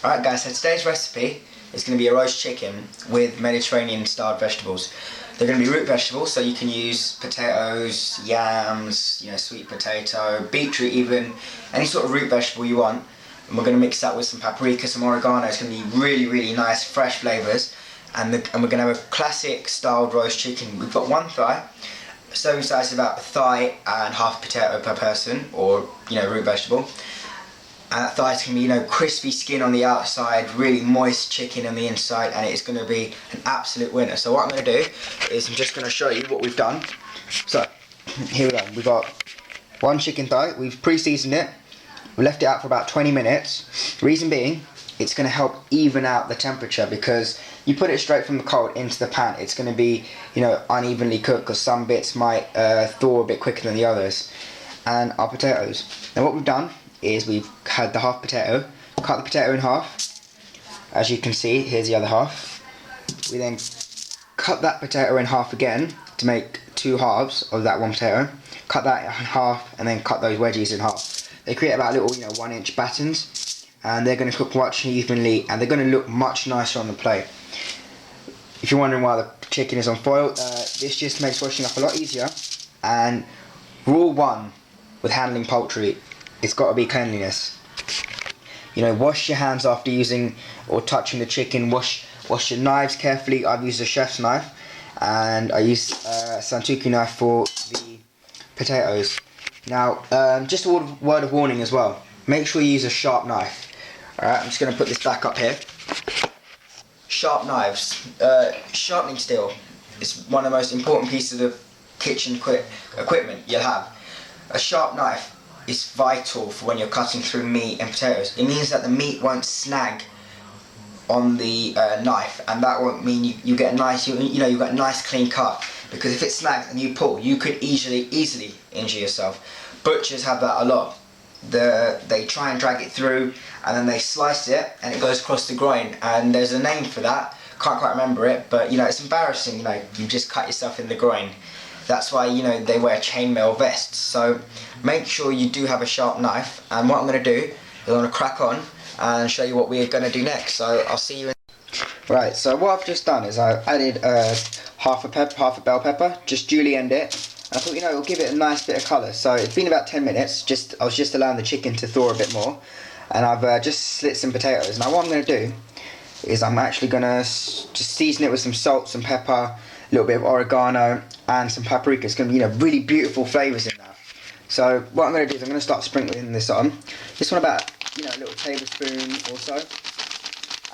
Alright guys, so today's recipe is going to be a roast chicken with Mediterranean styled vegetables. They're going to be root vegetables, so you can use potatoes, yams, sweet potato, beetroot even, any sort of root vegetable you want. And we're going to mix that with some paprika, some oregano. It's going to be really nice fresh flavours. And we're going to have a classic styled roast chicken. We've got one thigh, serving size is about a thigh and half a potato per person, or root vegetable. And that thigh is going to be, crispy skin on the outside, really moist chicken on the inside, and it's going to be an absolute winner. So what I'm going to do is I'm just going to show you what we've done. So, here we go. We've got one chicken thigh. We've pre-seasoned it. We left it out for about 20 minutes. Reason being, it's going to help even out the temperature, because you put it straight from the cold into the pan, it's going to be, unevenly cooked, because some bits might thaw a bit quicker than the others. And our potatoes. Now what we've done is we've had the half potato, cut the potato in half. As you can see, here's the other half. We then cut that potato in half again to make two halves of that one potato. Cut that in half and then cut those wedgies in half. They create about little 1-inch battens, and they're going to cook much evenly, and they're going to look much nicer on the plate. If you're wondering why the chicken is on foil, this just makes washing up a lot easier. And rule one with handling poultry, it's got to be cleanliness. Wash your hands after using or touching the chicken. Wash your knives carefully. I've used a chef's knife, and I use a santuku knife for the potatoes. Now, just a word of warning as well. Make sure you use a sharp knife. Alright, I'm just going to put this back up here. Sharp knives. Sharpening steel is one of the most important pieces of kitchen equipment you'll have. A sharp knife is vital for when you're cutting through meat and potatoes. It means that the meat won't snag on the knife, and that won't mean you get a nice, you've got a nice clean cut. Because if it snags and you pull, you could easily injure yourself. Butchers have that a lot. They try and drag it through, and then they slice it, and it goes across the groin. And there's a name for that. Can't quite remember it, but it's embarrassing. You just cut yourself in the groin. That's why they wear chainmail vests. So make sure you do have a sharp knife. And what I'm going to do is I'm going to crack on and show you what we're going to do next. So I'll see you in... Right, so what I've just done is I've added half a bell pepper, just julienned it. And I thought, it'll give it a nice bit of colour. So it's been about 10 minutes, I was just allowing the chicken to thaw a bit more. And I've just slit some potatoes. Now what I'm going to do is I'm actually going to just season it with some salt, some pepper, a little bit of oregano, and some paprika. It's going to be, really beautiful flavours in that. So what I'm going to do is I'm going to start sprinkling this on. This one about, a little tablespoon or so.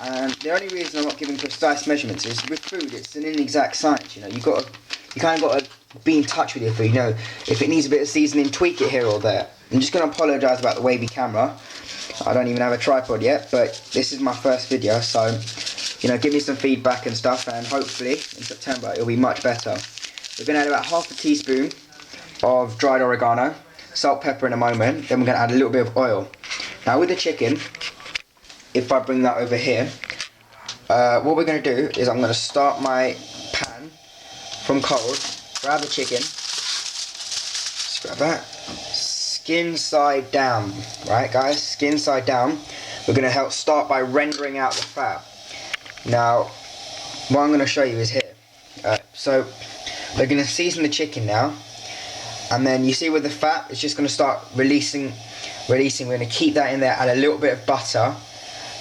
And the only reason I'm not giving precise measurements is with food, it's an inexact science. You kind of got to be in touch with your food. If it needs a bit of seasoning, tweak it here or there. I'm just going to apologise about the wavy camera. I don't even have a tripod yet, but this is my first video, so give me some feedback and stuff, and hopefully in September it'll be much better. We're going to add about half a teaspoon of dried oregano, salt, pepper in a moment. Then we're going to add a little bit of oil. Now with the chicken, if I bring that over here, what we're going to do is I'm going to start my pan from cold, grab the chicken, just grab that, skin side down, right guys, skin side down. We're going to start by rendering out the fat. Now, what I'm going to show you is here. So, we're going to season the chicken now, and then you see with the fat, it's just going to start releasing. We're going to keep that in there, add a little bit of butter,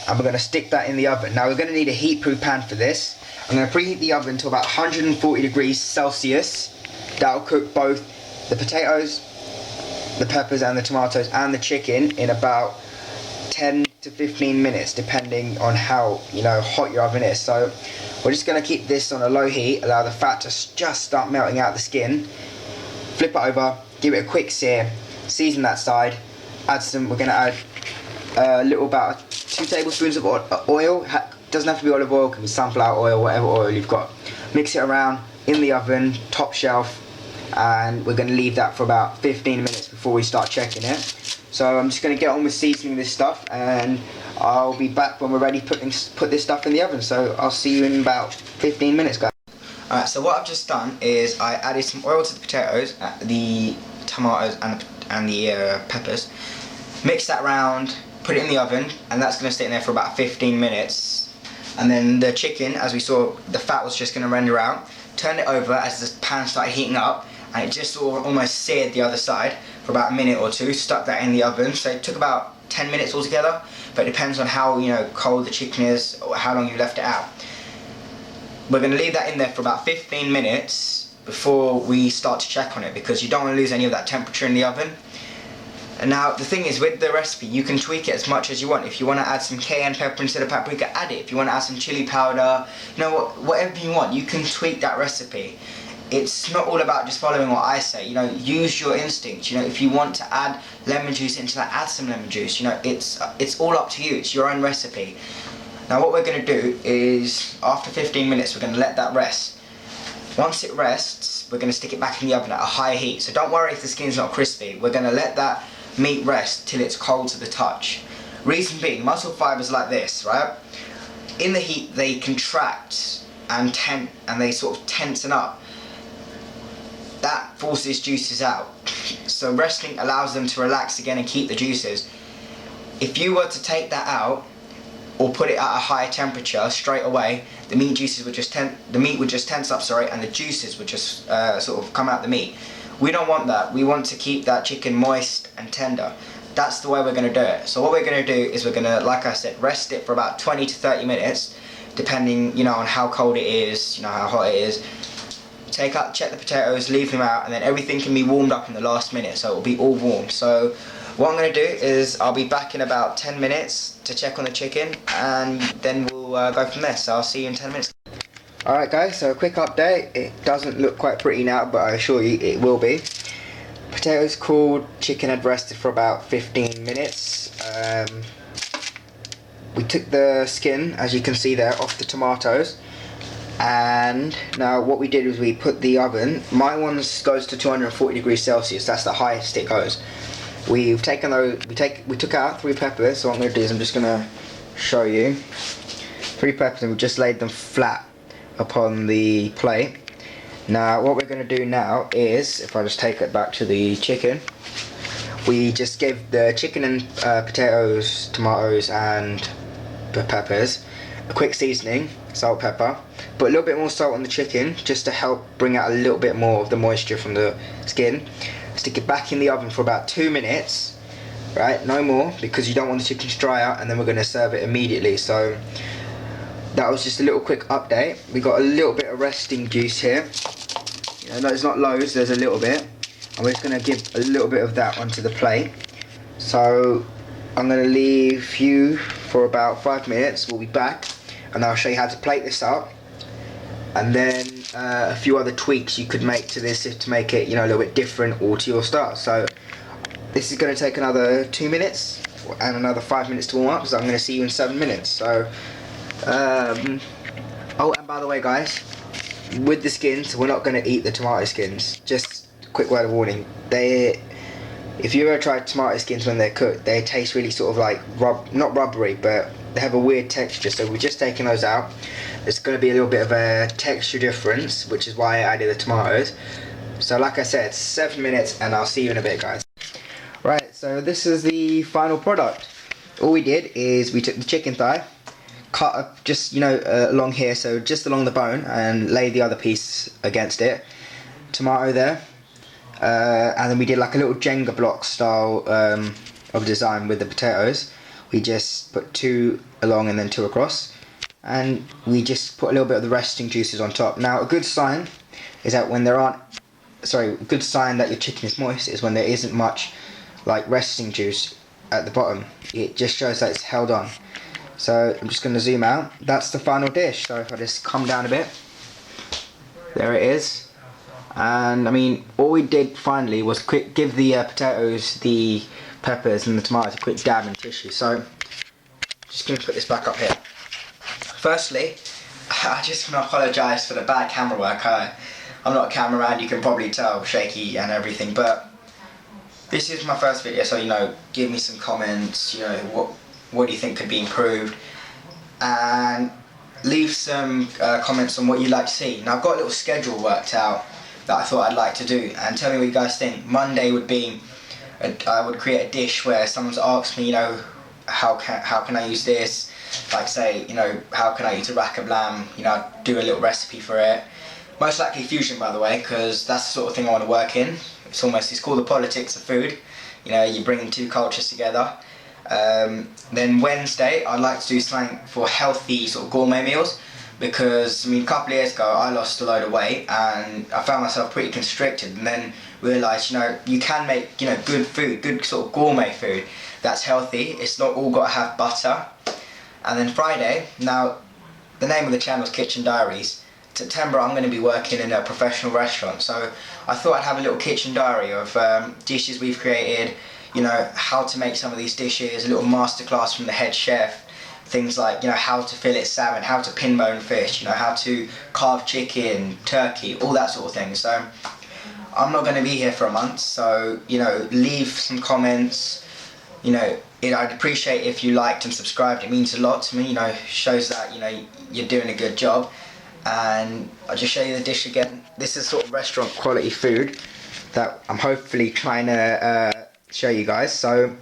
and we're going to stick that in the oven. Now we're going to need a heat-proof pan for this. I'm going to preheat the oven to about 140 degrees Celsius. That'll cook both the potatoes, the peppers and the tomatoes and the chicken in about 10 to 15 minutes, depending on how hot your oven is. So we're just going to keep this on a low heat, allow the fat to just start melting out the skin. Flip it over, give it a quick sear, season that side. We're going to add a little, about 2 tablespoons of oil. Doesn't have to be olive oil, it can be sunflower oil, whatever oil you've got. Mix it around in the oven, top shelf, and we're going to leave that for about 15 minutes before we start checking it. So I'm just going to get on with seasoning this stuff, and I'll be back when we're ready to put this stuff in the oven. So I'll see you in about 15 minutes, guys. Alright, so what I've just done is I added some oil to the potatoes, the tomatoes and the peppers. Mix that around, put it in the oven, and that's going to sit in there for about 15 minutes. And then the chicken, as we saw, the fat was just going to render out. Turn it over as the pan started heating up, and it just almost seared the other side for about a minute or two. Stuck that in the oven, so it took about 10 minutes altogether, but it depends on how cold the chicken is or how long you left it out. We're going to leave that in there for about 15 minutes before we start to check on it, because you don't want to lose any of that temperature in the oven. And now the thing is, with the recipe, you can tweak it as much as you want. If you want to add some cayenne pepper instead of paprika, add it. If you want to add some chili powder, whatever you want, you can tweak that recipe. It's not all about just following what I say. Use your instinct. If you want to add lemon juice into that, add some lemon juice. It's all up to you. It's your own recipe. Now what we're going to do is, after 15 minutes, we're going to let that rest. Once it rests, we're going to stick it back in the oven at a high heat. So don't worry if the skin's not crispy. We're going to let that meat rest till it's cold to the touch. Reason being, muscle fibers like this, right? In the heat, they contract and they sort of tensen up. That forces juices out. So resting allows them to relax again and keep the juices. If you were to take that out or put it at a high temperature straight away, the meat would just tense up, and the juices would just sort of come out the meat. We don't want that. We want to keep that chicken moist and tender. That's the way we're going to do it. So what we're going to do is we're going to, like I said, rest it for about 20 to 30 minutes, depending on how cold it is, how hot it is. Check the potatoes, leave them out, and then everything can be warmed up in the last minute, so it will be all warm. So what I'm going to do is I'll be back in about 10 minutes to check on the chicken, and then we'll go from there. So I'll see you in 10 minutes. Alright guys, so a quick update. It doesn't look quite pretty now, but I assure you it will be. Potatoes cooled, chicken had rested for about 15 minutes. We took the skin, as you can see there, off the tomatoes. And now what we did was we put the oven, my one goes to 240 degrees Celsius, that's the highest it goes. We've taken those, we took out 3 peppers, so what I'm going to do is I'm just going to show you. 3 peppers, and we just laid them flat upon the plate. Now what we're going to do now is, if I just take it back to the chicken, we just give the chicken and potatoes, tomatoes and the peppers a quick seasoning, salt, pepper, put a little bit more salt on the chicken just to help bring out a little bit more of the moisture from the skin. Stick it back in the oven for about 2 minutes, right, no more, because you don't want the chicken to dry out, and then we're going to serve it immediately. So that was just a little quick update. We got a little bit of resting juice here. There's not loads, there's a little bit, and we're just going to give a little bit of that onto the plate. So I'm going to leave you for about 5 minutes. We'll be back, and I'll show you how to plate this up, and then a few other tweaks you could make to this to make it a little bit different or to your style. So this is going to take another 2 minutes and another 5 minutes to warm up, so I'm going to see you in 7 minutes. So oh, and by the way guys, with the skins, we're not going to eat the tomato skins. Just a quick word of warning, if you ever tried tomato skins when they're cooked, they taste really sort of like not rubbery, but they have a weird texture. So we're just taking those out. There's going to be a little bit of a texture difference, which is why I added the tomatoes. So like I said, 7 minutes, and I'll see you in a bit guys. Right, so this is the final product. All we did is we took the chicken thigh, cut up just along here, so just along the bone, and laid the other piece against it. Tomato there, and then we did like a little Jenga block style of design with the potatoes. We just put 2 along and then 2 across, and we just put a little bit of the resting juices on top. Now a good sign is that when there aren't, a good sign that your chicken is moist is when there isn't much like resting juice at the bottom. It just shows that it's held on. So I'm just going to zoom out. That's the final dish. So if I just come down a bit, there it is. And I mean, all we did finally was give the potatoes, the peppers and the tomatoes a quick dab in tissue. So just going to put this back up here. Firstly, I just want to apologise for the bad camera work. I'm not a cameraman, you can probably tell, shaky and everything, but this is my first video, so give me some comments, what do you think could be improved, and leave some comments on what you'd like to see. Now I've got a little schedule worked out that I thought I'd like to do, and tell me what you guys think. Monday would be, I would create a dish where someone's asked me, how can I use this, like say, you know, how can I use a rack of lamb, you know, do a little recipe for it. Most likely fusion, by the way, because that's the sort of thing I want to work in. It's called the politics of food. You know, you're bringing two cultures together. Then Wednesday, I'd like to do something for healthy sort of gourmet meals, because I mean, a couple of years ago I lost a load of weight and I found myself pretty constricted, and then realised, you know, you can make, you know, good food, good sort of gourmet food that's healthy. It's not all got to have butter. And then Friday, now the name of the channel is Kitchen Diaries. September I'm going to be working in a professional restaurant, so I thought I'd have a little kitchen diary of dishes we've created, you know, how to make some of these dishes, a little masterclass from the head chef, things like, you know, how to fillet salmon, how to pin bone fish, you know, how to carve chicken, turkey, all that sort of thing. So I'm not going to be here for a month, so, you know, leave some comments, you know, I'd appreciate if you liked and subscribed. It means a lot to me, you know, shows that, you know, you're doing a good job. And I'll just show you the dish again. This is sort of restaurant quality food that I'm hopefully trying to show you guys. So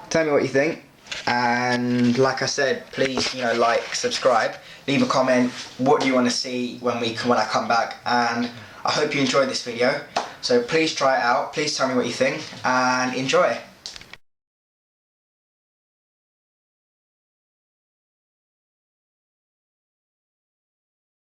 tell me what you think, and like I said, please, you know, like, subscribe, leave a comment. What do you want to see when I come back? And I hope you enjoyed this video. So please try it out. Please tell me what you think and enjoy.